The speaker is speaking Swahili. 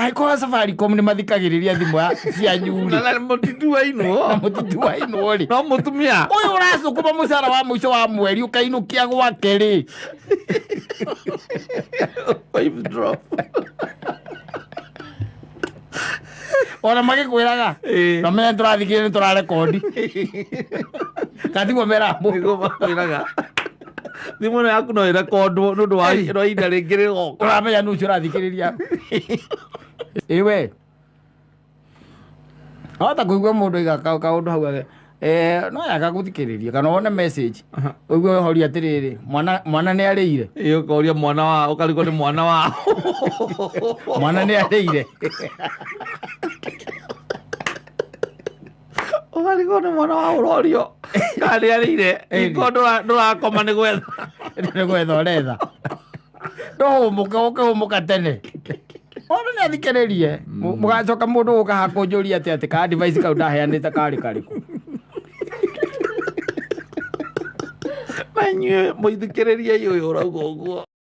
Angĩkorwo Safaricom nĩ mathikagĩrĩria thimũ cia nyuri Na mũtitu wa Inũũ. na mũtiti wa Inũũ rĩ, No mũtumia. ũyũ ũracũkũma mũcara wa mũico wa mweri ũkainũkia gwake rĩ, Wife drop. ona magĩkwĩraga na menya tũrathikĩrĩria nĩ tũrarekondi katiguo meramũ Nĩguo makwĩraga. Thimũ ĩno yaku no ĩrekondwo nĩ ũndũ wa ihinda rĩngĩ rĩgoka. ũramenya nũ ũcio ũrathikĩrĩria ĩwe wahota kũigua mũndũ aiga kaũndũ hau no yaga gũthikĩrĩria kana wone message ũigue ũhoria atĩrĩrĩ mwana nĩ arĩire Ũkoria mwana wao ũkarigwo nĩ mwana wao. mwana nĩ arĩire Ũkarigwo nĩ mwana wao ũrorio. Kana nĩ arĩire. Iko ndũrakoma nĩ gwetha. nĩ gwetha ũretha ndũhũmũke ũkĩhũmũka tene mũndũ nĩ athikĩrĩrie mũgacoka mũndũ gũka hakũnjũria atĩ ka device kau ndaheanĩte karĩ karĩkũ Na inyuĩ mũithikĩrĩrie ũyũ ũrauga ũguo.